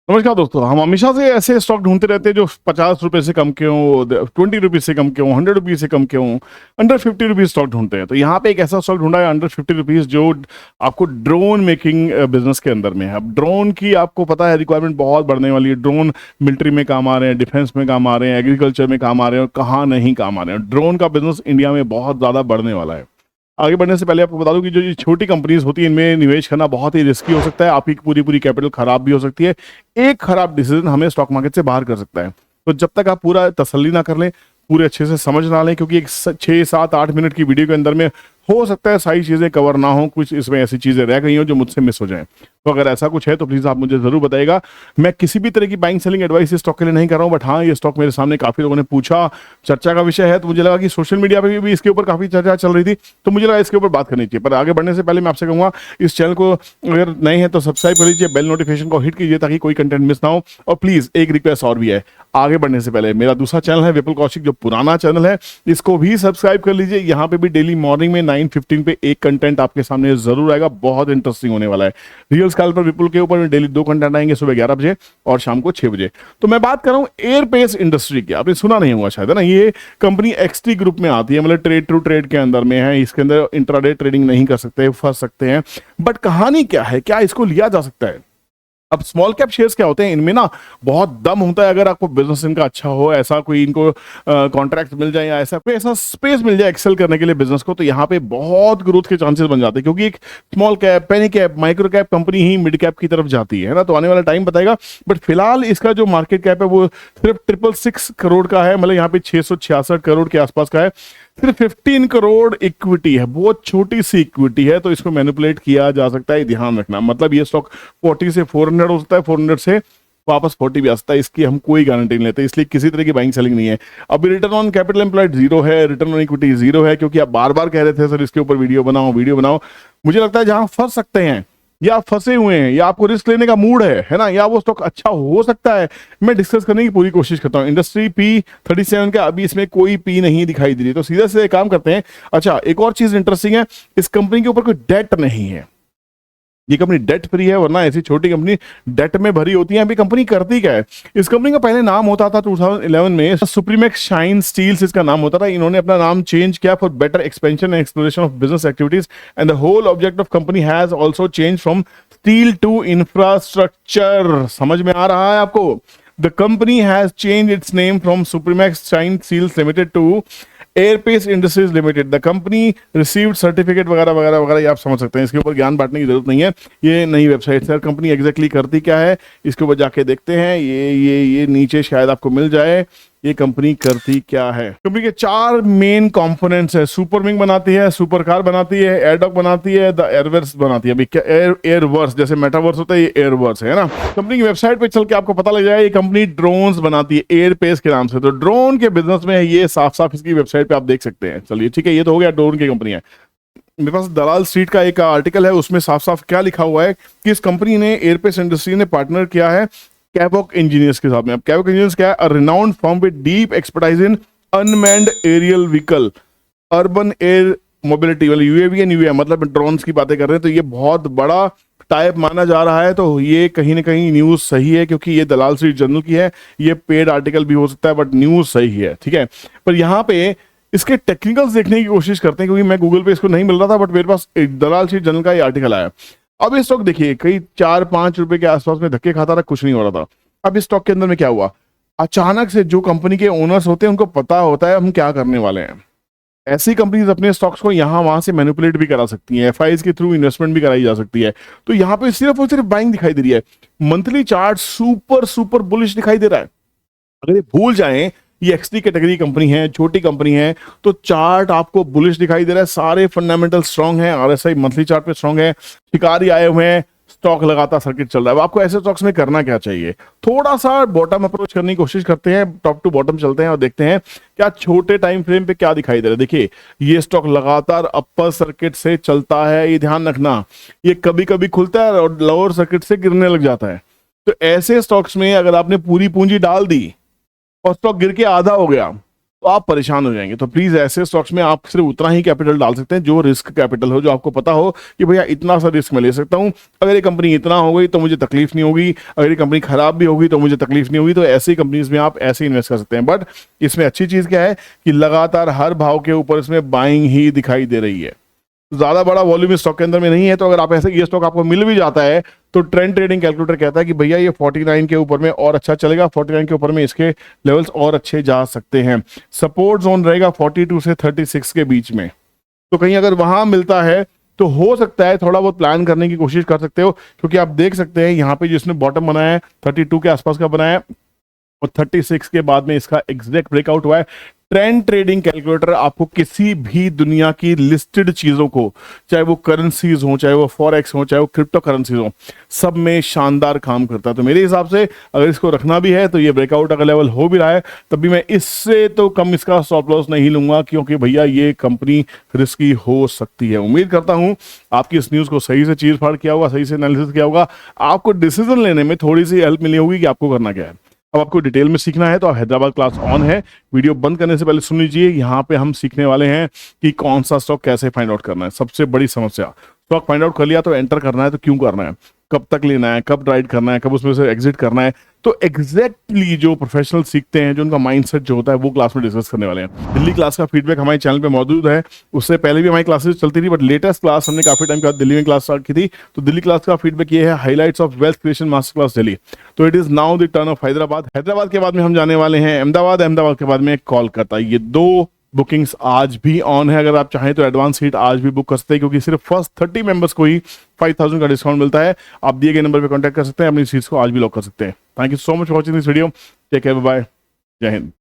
नमस्कार दोस्तों, हम हमेशा से ऐसे स्टॉक ढूंढते रहते हैं जो 50 रुपए से कम के हों, 20 रुपीज़ से कम के हों, 100 रुपीज़ से कम के हों, अंडर 50 रुपीज़ स्टॉक ढूंढते हैं। तो यहाँ पे एक ऐसा स्टॉक ढूंढा है अंडर 50 रुपीज़ जो आपको ड्रोन मेकिंग बिजनेस के अंदर में है। अब ड्रोन की आपको पता है रिक्वायरमेंट बहुत बढ़ने वाली है। ड्रोन मिलिट्री में काम आ रहे हैं, डिफेंस में काम आ रहे हैं, एग्रीकल्चर में काम आ रहे हैं, और कहाँ नहीं काम आ रहे हैं। ड्रोन का बिजनेस इंडिया में बहुत ज़्यादा बढ़ने वाला है। आगे बढ़ने से पहले आपको बता दूं कि जो ये छोटी कंपनीज होती है इनमें निवेश करना बहुत ही रिस्की हो सकता है। आपकी पूरी कैपिटल खराब भी हो सकती है। एक खराब डिसीजन हमें स्टॉक मार्केट से बाहर कर सकता है। तो जब तक आप पूरा तसल्ली ना कर लें, पूरे अच्छे से समझ ना लें, क्योंकि एक 6 7 8 मिनट की वीडियो के अंदर में हो सकता है सारी चीज़ें कवर ना हो, कुछ इसमें ऐसी चीज़ें रह गई हो जो मुझसे मिस हो जाएं। तो अगर ऐसा कुछ है तो प्लीज़ आप मुझे ज़रूर बताइएगा। मैं किसी भी तरह की बाइंग सेलिंग एडवाइस इस स्टॉक के लिए नहीं कर रहा हूँ, बट हाँ, ये स्टॉक मेरे सामने काफ़ी लोगों ने पूछा, चर्चा का विषय है, तो मुझे लगा कि सोशल मीडिया पे भी इसके ऊपर काफ़ी चर्चा चल रही थी, तो मुझे लगा इसके ऊपर बात करनी चाहिए। पर आगे बढ़ने से पहले मैं आपसे कहूँगा, इस चैनल को अगर नए हैं तो सब्सक्राइब कर लीजिए, बेल नोटिफिकेशन को हिट कीजिए ताकि कोई कंटेंट मिस ना हो। और प्लीज़ एक रिक्वेस्ट और भी है, आगे बढ़ने से पहले मेरा दूसरा चैनल है विपुल कौशिक, जो पुराना चैनल है, इसको भी सब्सक्राइब कर लीजिए। यहाँ पे भी डेली मॉर्निंग में 9:15 पे एक कंटेंट आपके सामने जरूर आएगा, बहुत इंटरेस्टिंग होने वाला है। रियल स्कैल्पर विपुल के ऊपर डेली 2 कंटेंट आएंगे, सुबह 11 बजे और शाम को 6 बजे। तो मैं बात कर रहा हूँ एयरपेस इंडस्ट्री की। आपने सुना नहीं होगा शायद, है ना। ये कंपनी एक्सटी ग्रुप में आती है, मतलब ट्रेड टू ट्रेड के अंदर में है। इसके अंदर इंट्राडे ट्रेडिंग नहीं कर सकते, फंस सकते हैं। बट कहानी क्या है, क्या इसको लिया जा सकता है? अब स्मॉल कैप शेयर्स क्या होते हैं, इनमें ना बहुत दम होता है। अगर आपको बिजनेस इनका अच्छा हो, ऐसा कोई इनको कॉन्ट्रैक्ट मिल जाए या ऐसा कोई ऐसा स्पेस मिल जाए एक्सेल करने के लिए बिजनेस को, तो यहाँ पे बहुत ग्रोथ के चांसेस बन जाते हैं। क्योंकि एक स्मॉल कैप, पेनी कैप, माइक्रो कैप कंपनी ही मिड कैप की तरफ जाती है ना। तो आने वाला टाइम बताएगा। बट फिलहाल इसका जो मार्केट कैप है वो सिर्फ 666 करोड़ का है, मतलब यहाँ पे 666 करोड़ के आसपास का है। सिर्फ 15 करोड़ इक्विटी है, बहुत छोटी सी इक्विटी है, तो इसको मैनिपुलेट किया जा सकता है, ध्यान रखना। मतलब ये स्टॉक 40 से 400 हो सकता है, 400 से वापस 40 भी आ सकता है। इसकी हम कोई गारंटी नहीं लेते, इसलिए किसी तरह की बाइंग सेलिंग नहीं है। अभी रिटर्न ऑन कैपिटल एम्प्लॉयड 0 है, रिटर्न ऑन इक्विटी 0 है, क्योंकि आप बार बार कह रहे थे सर इसके ऊपर वीडियो बनाओ वीडियो बनाओ। मुझे लगता है जहां फंस सकते हैं, या आप फंसे हुए हैं, या आपको रिस्क लेने का मूड है ना, या वो स्टॉक अच्छा हो सकता है, मैं डिस्कस करने की पूरी कोशिश करता हूँ। इंडस्ट्री P37 का अभी इसमें कोई पी नहीं दिखाई दे रही, तो सीधे से काम करते हैं। अच्छा, एक और चीज इंटरेस्टिंग है, इस कंपनी के ऊपर कोई डेट नहीं है। ये कंपनी डेट फ्री है, वरना ऐसी छोटी कंपनी डेट में भरी होती है। अभी कंपनी करती क्या है, इस कंपनी का पहले नाम होता था 2011 में सुप्रीमेक्स शाइन स्टील्स इसका नाम होता था। इन्होंने अपना नाम चेंज किया for better expansion and exploration of business activities, and the whole object of company has also change from steel to infrastructure. समझ में आ रहा है आपको? The company has changed its name from Supremax Shine Steels Limited to Airpace Industries Limited. The company received certificate वगैरह वगैरह वगैरह, ये आप समझ सकते हैं। इसके ऊपर ज्ञान बांटने की जरूरत नहीं है। ये नई वेबसाइट है, कंपनी एग्जैक्टली करती क्या है इसके ऊपर जाके देखते हैं। ये नीचे शायद आपको मिल जाए, ये कंपनी करती क्या है। कंपनी के 4 मेन कंपोनेंट्स है। सुपर विंग बनाती है, सुपर कार बनाती है, एयरडॉक बनाती है, द एयरवर्स बनाती है। अभी क्या एयरवर्स, जैसे मेटावर्स होता है, ये एयरवर्स है ना। कंपनी की वेबसाइट पे चल के आपको पता लग जाए ये कंपनी ड्रोन्स बनाती है, एयरपेस के नाम से। तो ड्रोन के बिजनेस में है ये, साफ साफ इसकी वेबसाइट पे आप देख सकते हैं। चलिए ठीक है, ये तो हो गया ड्रोन की कंपनी है। मेरे पास दलाल स्ट्रीट का एक आर्टिकल है, उसमें साफ साफ क्या लिखा हुआ है कि इस कंपनी ने, एयरपेस इंडस्ट्री ने पार्टनर किया है कैवॉक इंजीनियर्स के साथ में। अब कैवॉक इंजीनियर्स क्या है? A renowned firm with deep expertise in unmanned aerial vehicle, urban air mobility, मतलब यूएवी एंड यूएम, मतलब ड्रोन्स की बातें कर रहे हैं। तो ये बहुत बड़ा टाइप माना जा रहा है। तो ये कहीं ना कहीं न्यूज सही है, क्योंकि ये दलाल स्ट्रीट जर्नल की है। ये पेड आर्टिकल भी हो सकता है, बट न्यूज सही है, ठीक है। पर यहाँ पे इसके टेक्निकल्स देखने की कोशिश करते हैं, क्योंकि मैं गूगल पे इसको नहीं मिल रहा था, बट मेरे पास दलाल स्ट्रीट जर्नल का ये आर्टिकल आया। अब इस स्टॉक देखिए, कई 4-5 रुपए के आसपास में धक्के खाता रहा, कुछ नहीं हो रहा था। अब इस स्टॉक के अंदर में क्या हुआ, अचानक से जो कंपनी के ओनर्स होते हैं उनको पता होता है हम क्या करने वाले हैं। ऐसी कंपनीज अपने स्टॉक्स को यहाँ वहां से मैनिपुलेट भी करा सकती हैं, एफआईज के थ्रू इन्वेस्टमेंट भी कराई जा सकती है। तो यहाँ पे सिर्फ और सिर्फ बाइंग दिखाई दे रही है। Monthly chart super super bullish दिखाई दे रहा है। अगर ये भूल जाएं ये एक्सटी कैटेगरी कंपनी है, छोटी कंपनी है, तो चार्ट आपको बुलिश दिखाई दे रहा है। सारे फंडामेंटल स्ट्रांग है, आरएसआई मंथली चार्ट पे स्ट्रांग है, शिकारी आए हुए हैं, स्टॉक लगातार सर्किट चल रहा है। अब आपको ऐसे स्टॉक्स में करना क्या चाहिए? थोड़ा सा बॉटम अप्रोच करने की कोशिश करते हैं, टॉप टू बॉटम चलते हैं और देखते हैं क्या छोटे टाइम फ्रेम पे क्या दिखाई दे रहा है। देखिए, ये स्टॉक लगातार अपर सर्किट से चलता है, ये ध्यान रखना। ये कभी कभी खुलता है और लोअर सर्किट से गिरने लग जाता है। तो ऐसे स्टॉक्स में अगर आपने पूरी पूंजी डाल दी और स्टॉक गिर के आधा हो गया, तो आप परेशान हो जाएंगे। तो प्लीज ऐसे स्टॉक्स में आप सिर्फ उतना ही कैपिटल डाल सकते हैं जो रिस्क कैपिटल हो, जो आपको पता हो कि भैया इतना सा रिस्क मैं ले सकता हूं, अगर ये कंपनी इतना हो गई तो मुझे तकलीफ नहीं होगी, अगर ये कंपनी खराब भी होगी तो मुझे तकलीफ नहीं होगी। तो ऐसी कंपनीज में आप ऐसे इन्वेस्ट कर सकते हैं। बट इसमें अच्छी चीज क्या है कि लगातार हर भाव के ऊपर इसमें बाइंग ही दिखाई दे रही है, ज्यादा बड़ा वॉल्यूम स्टॉक के अंदर में नहीं है। तो अगर आप ऐसे ये स्टॉक आपको मिल भी जाता है तो ट्रेंड ट्रेडिंग कैलकुलेटर कहता है कि भैया ये 49 के ऊपर में और अच्छा चलेगा, 49 के ऊपर में इसके लेवल्स और अच्छे जा सकते हैं। सपोर्ट जोन रहेगा 42 से 36 के बीच में, तो कहीं अगर वहां मिलता है तो हो सकता है थोड़ा बहुत प्लान करने की कोशिश कर सकते हो, क्योंकि आप देख सकते हैं यहाँ पे जिसने बॉटम बनाया है 32 के आसपास का बनाया है और 36 के बाद में इसका एग्जैक्ट ब्रेकआउट हुआ है। ट्रेंड ट्रेडिंग कैलकुलेटर आपको किसी भी दुनिया की लिस्टेड चीजों को, चाहे वो करेंसीज हो, चाहे वो फॉरेक्स हो, चाहे वो क्रिप्टो करेंसीज हो, सब में शानदार काम करता है। तो मेरे हिसाब से अगर इसको रखना भी है तो ये ब्रेकआउट अगर लेवल हो भी रहा है तब भी मैं इससे तो कम इसका स्टॉप लॉस नहीं लूंगा, क्योंकि भैया ये कंपनी रिस्की हो सकती है। उम्मीद करता हूं आपकी इस न्यूज को सही से चीर फाड़ किया होगा, सही से एनालिसिस किया होगा, आपको डिसीजन लेने में थोड़ी सी हेल्प मिली होगी कि आपको करना क्या है। अब आपको डिटेल में सीखना है तो आप हैदराबाद क्लास ऑन है, वीडियो बंद करने से पहले सुन लीजिए। यहाँ पे हम सीखने वाले हैं कि कौन सा स्टॉक कैसे फाइंड आउट करना है। सबसे बड़ी समस्या, स्टॉक फाइंड आउट कर लिया तो एंटर करना है तो क्यों करना है, कब तक लेना है, कब राइड करना है, कब उसमें से एग्जिट करना है। तो एग्जैक्टली जो प्रोफेशनल सीखते हैं, जो उनका माइंडसेट जो होता है, वो क्लास में डिस्कस करने वाले हैं। दिल्ली क्लास का फीडबैक हमारे चैनल पे मौजूद है, उससे पहले भी हमारी क्लासेस चलती थी, बट लेटेस्ट क्लास हमने काफी टाइम के बाद दिल्ली में क्लास स्टार्ट की थी। तो दिल्ली क्लास का फीडबैक ये है, highlights of wealth creation master class Delhi. तो it is now the turn of Hyderabad. Hyderabad के बाद में हम जाने वाले हैं अहमदाबाद, अहमदाबाद के बाद में कोलकाता। ये दो बुकिंग्स आज भी ऑन है, अगर आप चाहें तो एडवांस सीट आज भी बुक कर सकते हैं, क्योंकि सिर्फ फर्स्ट 30 मेंबर्स को ही 5000 का डिस्काउंट मिलता है। आप दिए गए नंबर पे कांटेक्ट कर सकते हैं, अपनी सीट्स को आज भी लॉक कर सकते हैं। Thank you so much for watching this video. Take care, bye, जय हिंद।